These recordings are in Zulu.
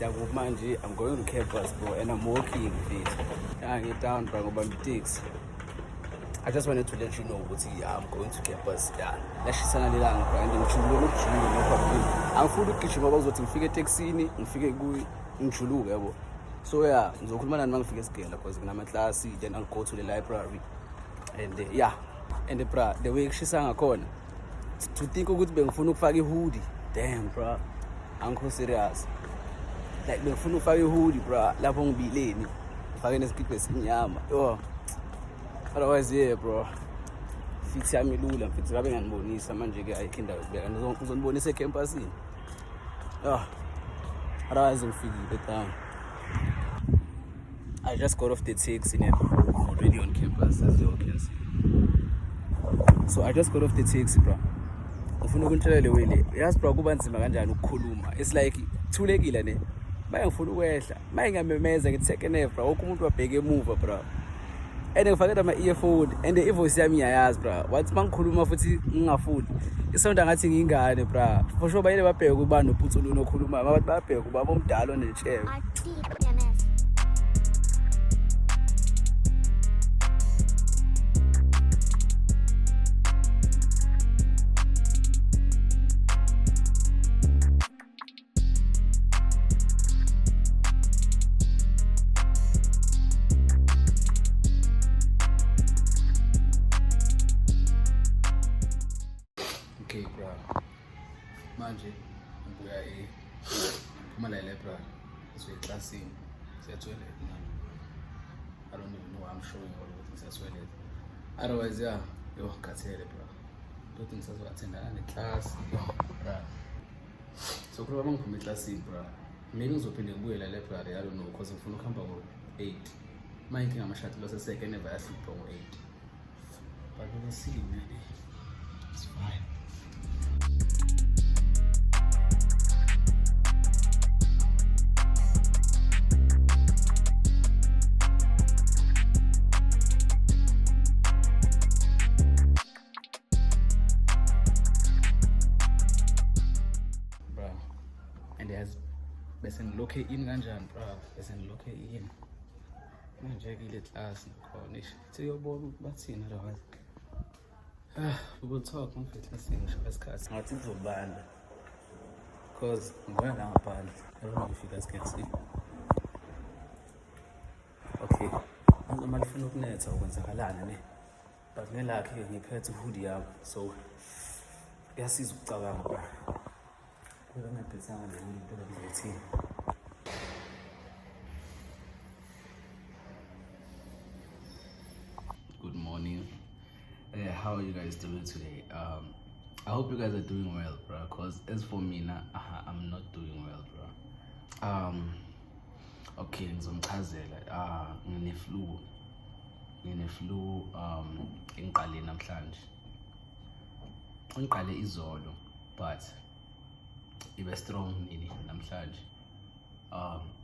manje, I'm going to campus, bro, and I'm walking, I get down, bro, about the takes. I just wanted to let you know what I'm going to campus. Yeah, that's sana lilanga, bro, and I'm full of kitchen about what ngifike taxini, ngifike kuyi, ngijuluke yabo. So yeah, ngizokhuluma nani mangifike esigela because nginama class, then I'll go to the library. And yeah, and bro, the way kushisa ngakhona, to think ukuthi bengifuna ukufaka hoodie. Damn, bro. I'm serious. Like bengifuna ukufaka hoodie, bro. Lapho ngibileni. Ufake nesikipha esinyama. Yo. Otherwise, yeah, bro. Fit yami lula, fit ngabe nganibonisa manje ke ayikhinda ukubeka. Ngizonibonisa ecampusini. Otherwise ngifikile town. I just got off the taxi and I'm already on campus, as you all can see. So I just got off the taxi, bro. Ufuna ukunitshela le wele. Yazi bro kuba nzima kanjani ukukhuluma. It's like thulekile ne. Maye ngifuna ukwehla. Maye ngamemeza ngithi second half, bro. Wonke umuntu wabheke emuva, bro. And ngifake ama earphone and the voice yami iyayazi, bro. Wathi mangikhuluma futhi ngingafundi. Isonto ngathi ngingane, bro. For sure bayile babheke kuba nophuthulo nokhuluma. Abantu babheke kuba bomdalo nechewe. Okay, bro. Manje, ngibuya eMpumalanga bro. Classing. Siyathola I don't even know why I'm showing all of things as well. Otherwise, yeah, yo, khathele bro. Don't think so attend the class, yo, bro. So kuba mangiphuma eclassini, bro. Maybe ngizophinde ngibuyela library, I don't know, because ngifuna ukuhamba ngo-8. Manje inkinga ama-shuttle aseseke never yahlupha ngo-8. But we'll see, man. It's fine. And there's bese ngilokhe in kanjani, bro. Bese ngilokhe in. Manje ke le class khona ish. Siyobona ukuthi bathini otherwise. We will talk on classini ngisho isikhathi. Ngathi kuzobanda. Because ngibuya la ngaphandle. I don't know if you guys can see. Okay. Noma lifuna ukunetha ukwenzakalana ne. But ngelakhe ngiphethe hoodie yami. So yasiza ukucabanga, bro. Good morning. How are you guys doing today? I hope you guys are doing well, bro. Cause as for me now, I'm not doing well, bro. Okay, ngizomchazela. Ngine flu. Ngiqale namhlanje. Ngiqale izolo, but ibe strong nini namhlanje.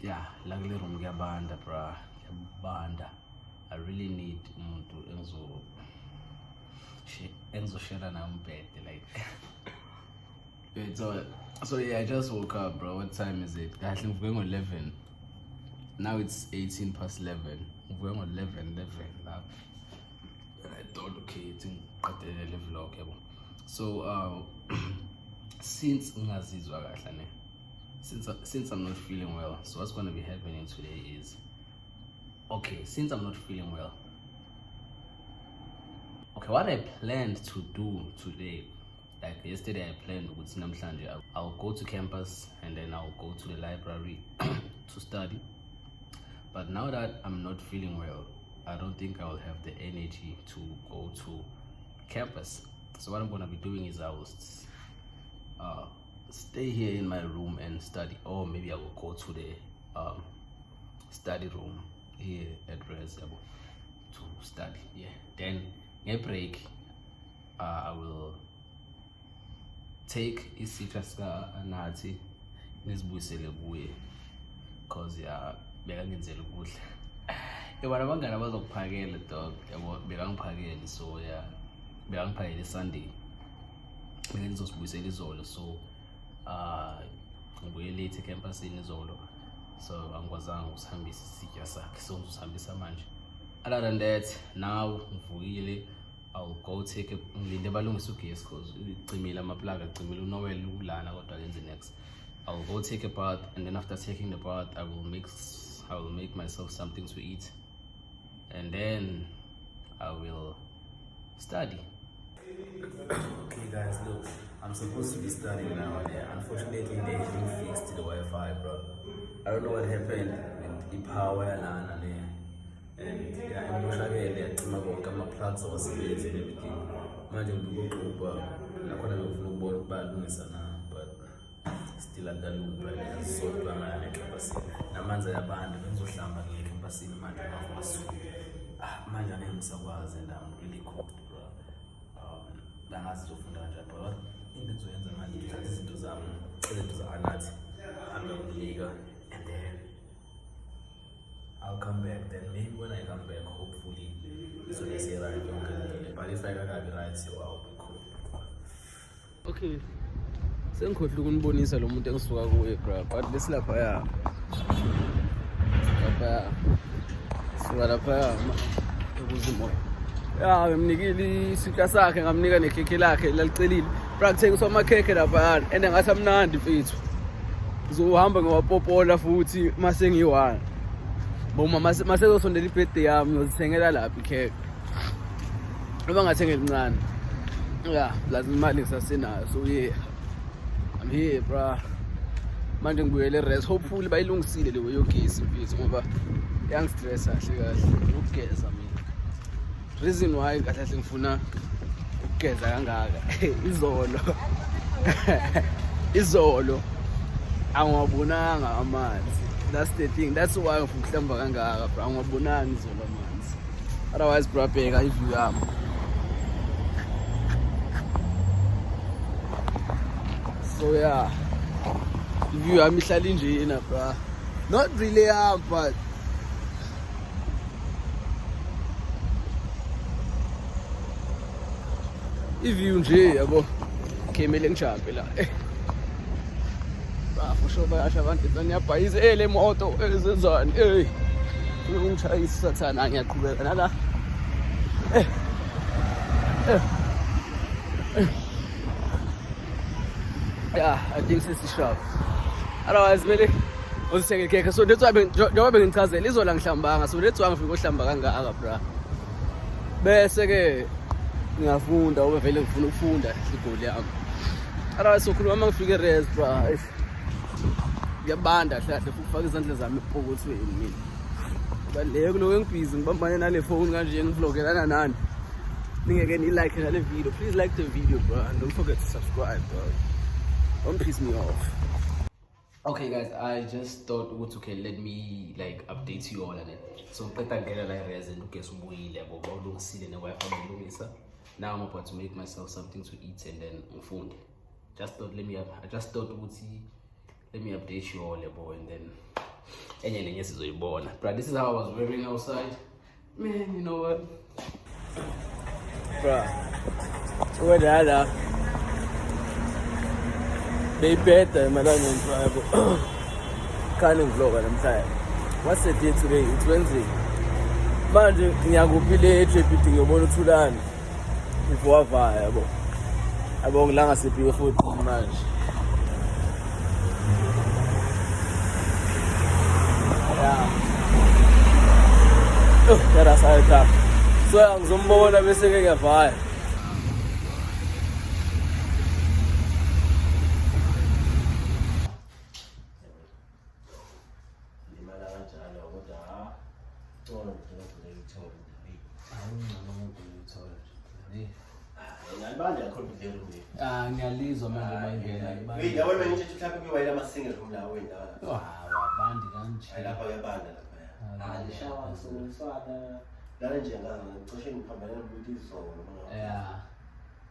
Yeah, la kule room kuyabanda, bro. Kuyabanda. I really need umuntu engizoshare na umbhede like. So yeah, I just woke up, bro. What time is it? I think we're going 11. Now it's 18 past 11. We're going 11. And I thought, okay, it's in the level, okay. So since I'm not feeling well, so what's going to be happening today is, okay, since I'm not feeling well, okay, what I planned to do today, like yesterday I planned with namhlanje, I'll go to campus and then I'll go to the library to study. But now that I'm not feeling well, I don't think I will have the energy to go to campus. So what I'm going to be doing is I will stay here in my room and study, or maybe I will go to the study room here at Res to study. Yeah. Then a break, I will take isitrus nathi ngizibuyisele kuye because yeah bekangenzela ukudla. Yabona abangani abazokuphakela dog, yabo bekangiphakela, so yeah bekangiphakela Sunday. Ngizosibuyisela izolo, so ngibuye late campusini izolo so angikwazanga ukusihambisa isitya sakhe so usihambisa manje. Other than that, now ngivukile, I'll go take a ngilinde balungisa ugesi cause ucimile amaplaga acimile uNoel ulana kodwa kenze next. I'll go take a bath, and then after taking the bath I will make myself something to eat, and then I will study. Okay guys, look, I'm supposed to be studying now, and unfortunately they didn't fix the Wi-Fi, bro. I don't know what happened with the power lana there. And yeah, emoshakele yacima konke ama-plugs awasebenzi and everything. Manje ngikuqupha nakhona ngifuna ukubona ukuba alungisa na, but still akalungi right azisodwa ngale campusini. Namanzi ayabanda bengizohlamba kule campusini manje ngafasuku. Manje angeke ngisakwazi and I'm really cooked, bro. Angazi ngizofunda kanjani, but into engizoyenza manje ngithatha izinto zami, izinto za-Anathi, hambe ngilika, and then I'll come back. Then maybe when I come back, hopefully this will be right. But if I can't be right, so I'll be cool. Okay. Sengikhohle ukunibonisa lo muntu engisuka kuye bro, but this lapha ya. Lapha. Suka lapha ekuzimoya. Ya, ngimnikile isitya sakhe, ngamnika nekhekhe lakhe lalicelile. Practice amakhekhe lapha and ngathi amnandi mfethu. Ngizohamba ngiwapopola futhi mase ngiyi-1. Boma masezosondela ibirthday yami ngizithengela lapha ikhekhe. Noma ngathengela incane. Yeah, plus imali ngisasenayo. So yeah. I'm here, bro. Manje ngibuyele rest. Hopefully bayilungisile leyo yogesi mfethu ngoba yangistress kahle ukugeza mina. Reason why kahle ngifuna ukugeza kangaka. Izolo. Angwabonanga amanzi. That's the thing. That's why I'm ukuhlamba kangaka, bro. Angwabonanga izolo amanzi. Otherwise, bro, bheka iview yami. So yeah, iview yami ihlala injena, bro. Not really but iview nje yabo. Khemele ngijampe la. For sure bayasha abantu baniyabhayiza le moto ezenzani ungitshayisa sathana ngiyaqhubeka nala yeah, I think sesishap. Otherwise mele uzithengele ikhekhe, so that's why njengoba bengichazela izola ngihlambanga, so that's why ngifika uhlamba kangaka bra, bese ke ngiyafunda ngoba vele ngifuna ukufunda igoli yami. Otherwise sokhuluma uma ngifike rest bra, ngiyabanda hlahle futhi ufaka izandla zami epokothweni mina. Baleke lo engibhizi ngibambane nale phone kanje ngivlogelana nani. Ningeke ni like nale video. Please like the video, bro, and don't forget to subscribe, bro. Don't piss me off. Okay guys, I just thought okay, let me like update you all on it. So qeda ngena la reason ugesi ubuyile yabo bawulungisile ne-Wi-Fi bayilungisa. Now I'm about to make myself something to eat and then ngifunde. I just thought let me update you all yabo, and then enye lenye sizoyibona. But this is how I was wearing outside. Man, you know what? Bruh. What that? They better, madam, can't vlog on time. What's the day today? It's Wednesday. Manje ngiyakupile trip ngiyobona uThulani. Before yabo. Abo ngilanga sephi futhi manje. Yeah. That's how it up. So ngizombona bese ke ngiyavaya. Ngiyalizwa manje mayingena. Yabona manje mhlawumbe kuyiwayela ama-single kumla wena. Wabandi kanje. Lapha uyabanda lapha. Lishawa sonisana. Lana nje ngazi ngicishe ngiphambane nomuntu izolo manje. Yeah.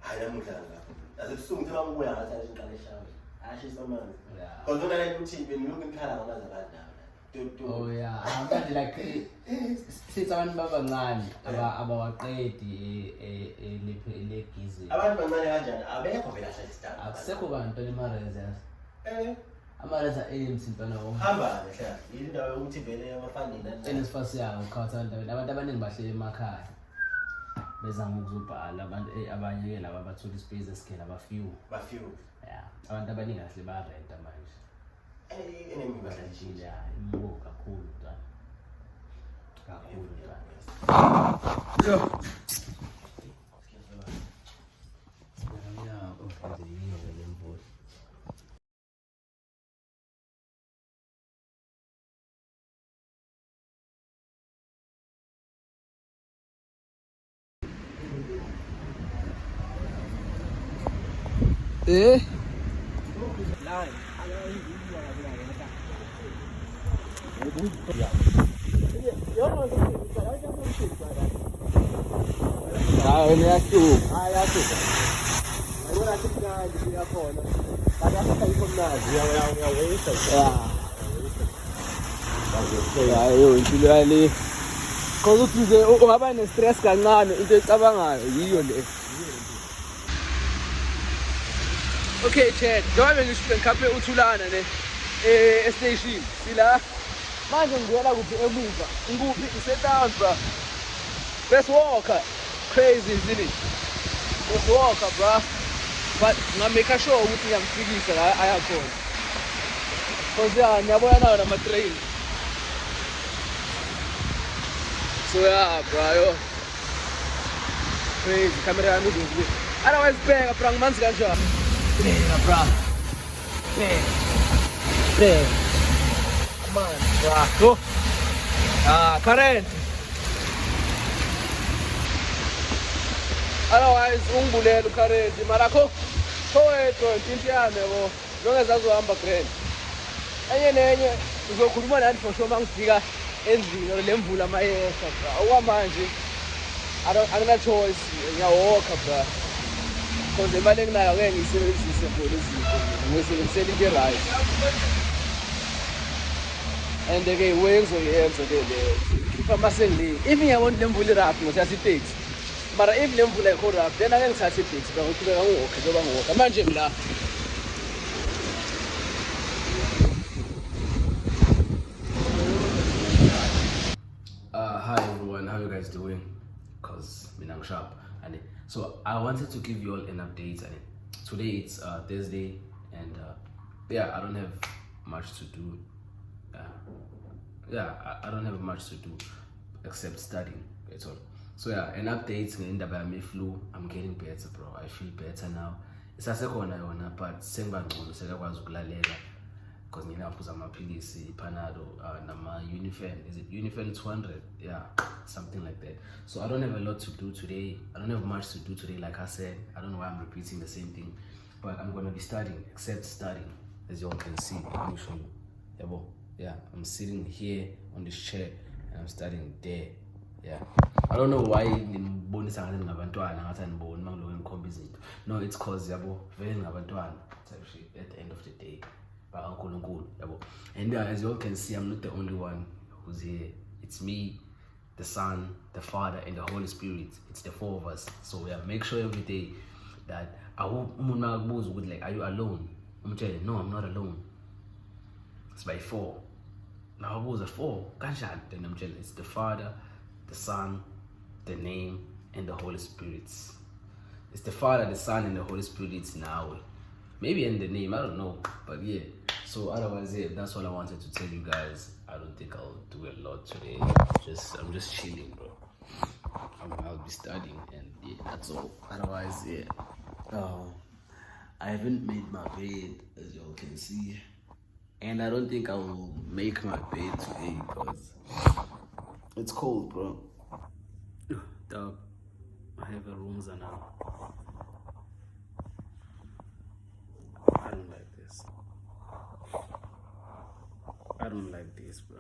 Hayi namuhla lapha. Asebusuku nje bangibuya ngathi ayiqala eshawa. Ashisa amanzi. Yeah. Kodwa nale ukuthi benilokhu ngikhala ngamazi abandala. Oh yeah, I'm like since abantu babancane abawaqedi legizi. Abantu bancane kanjani abekho vela hlala isidaba. Akusekho bantu eMareza. Amaletha ANC ntwana wonke. Hamba nehla. Yini indawo yokuthi vele abafani nani. NSFAS yawo ukhatha abantu abaningi bahlele emakhaya. Bezama ukuzobhala abantu abanye ke laba bathola ispace esikela Bafiwe. Yeah. Abantu abaningi kahle ba rent manje. Enemy badlala ya imbo kakhulu ntwana. Kakhulu ntwana. Yo. Cause uthi ungaba ne-stress kancane into ecabangayo yiyo le. Okay chat, njengoba bengikhaphe uthulana ne station sila manje ngiyela kuphi emuva ngikuphi isetown bro. Let's walk crazy isn't it? Let's walk bro. But ngamake sure ukuthi ngiyamfikisa la ayakhona. Cause ya ngiyabona nawo nama train. So yeah bro yo. Crazy camera yami uzwe. Otherwise bheka bro ngimanzi kanjani. Bheka bro. Bheka. Come on bro. Current. Otherwise ungibulela ucurrent mara kho wedwa into yami yabo njengoba azohamba grand. Enye nenye uzokhuluma nani for sure mangifika endlini lemvula mayesha bro. Okwamanje angina choice ngiyawalka bro. Cause imali enginayo ngeke ngiyisebenzise for izinto. Ngisebenzisela into right. And ke wengizoyenza ke le. Khipha masengili. If ngiyabona lemvula iraphi ngosiyasi taxi. Mara if lemvula ikho rap then ake ngithathe taxi bro ngithubeka ngiwalka njengoba ngiwalka manje ngila. Hi everyone, how you guys doing? Cause I'm sharp and so I wanted to give you all an update and today it's Thursday and yeah I don't have much to do. I don't have much to do except studying. That's all. So yeah, an update in the flu. I'm getting better, bro. I feel better now. It's a second one, but sengibangcono sekakwazi ukulalela because nginaphuza amaphilisi Panado nama Unifen. Is it Unifen 200? Yeah, something like that. So I don't have a lot to do today. I don't have much to do today, like I said. I don't know why I'm repeating the same thing, but I'm gonna be studying, except studying, as you all can see. Let me show you. Yeah, I'm sitting here on this chair and I'm studying there. Yeah, I don't know why ngibonisa ngani ngabantwana ngathi aniboni mangiloko ngikhomba izinto. No, it's cause yabo vele ngabantwana type shit at the end of the day. Ba uNkulunkulu yabo. And as you all can see, I'm not the only one who's here. It's me, the Son, the Father, and the Holy Spirit. It's the four of us. So yeah, make sure every day that umuntu makakubuza ukuthi like, are you alone? Umtshele, no, I'm not alone. It's by four. Now abuza four. Kanjani? Then umtshele, it's the Father, the Son, the name, and the Holy Spirit. It's the Father, the Son, and the Holy Spirit now. Maybe in the name, I don't know. But yeah. So otherwise, yeah, that's all I wanted to tell you guys. I don't think I'll do a lot today. I'm just chilling, bro. I'll be studying and yeah, that's all. Otherwise, yeah. I haven't made my bed, as y'all can see. And I don't think I will make my bed today because it's cold, bro. Dog, I have a room now. I don't like this. I don't like this, bro.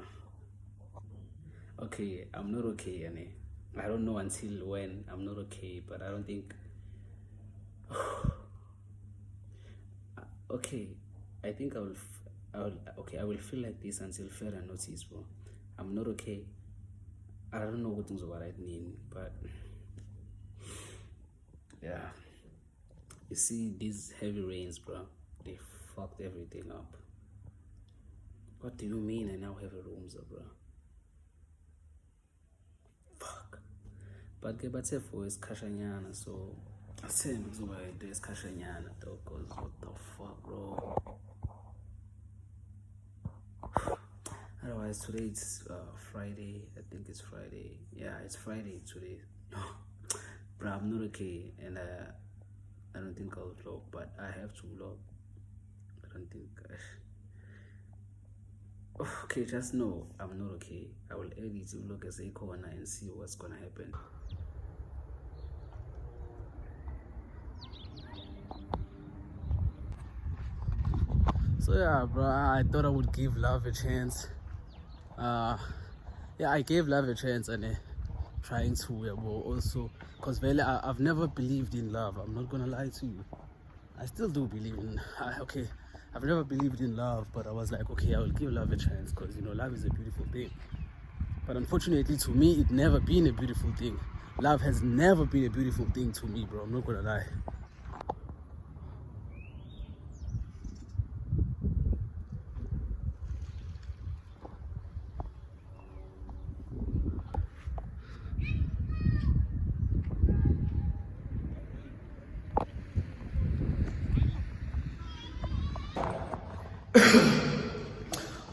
Okay, I'm not okay, Annie. I don't know until when I'm not okay, but I don't think. Okay, I think I will feel like this until further notice, bro. I'm not okay. I don't know what things are right mean, but yeah. You see these heavy rains, bro, they fucked everything up. What do you mean I now have a room, bro? Fuck. But ke bathe for isikhashanyana, so asembe kuzoba into esikhashanyana though, cause what the fuck, bro? Otherwise, today it's Friday. I think it's Friday. Yeah, it's Friday today. Bro, I'm not okay, and I don't think I'll vlog, but I have to vlog. I don't think. Okay, just know I'm not okay. I will edit to vlog as a corner and see what's gonna happen. So yeah, bro, I thought I would give love a chance. Yeah, I gave love a chance and trying to also, because really I've never believed in love. I'm not gonna lie to you. I still do believe in. Okay, I've never believed in love, but I was like, okay, I will give love a chance because love is a beautiful thing. But unfortunately, to me, it never been a beautiful thing. Love has never been a beautiful thing to me, bro. I'm not gonna lie.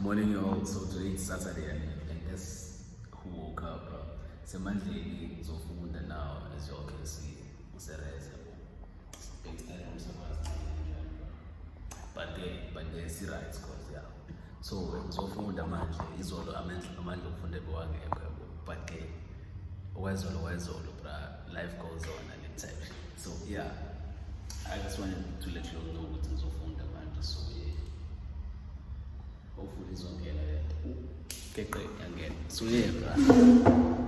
Morning, y'all. So today is Saturday, and guess who woke up, bro? It's a Monday, so food, and now, as y'all can see, it's a but they see rights, cause yeah. So so food manje izolo amandla okufunda bewangekho, but ke wezolo bro, life goes on and it's type. So yeah, I just wanted to let you all know what is ofunda manje. So yeah, hopefully it's okay like that. Okay, great again. So yeah, bro.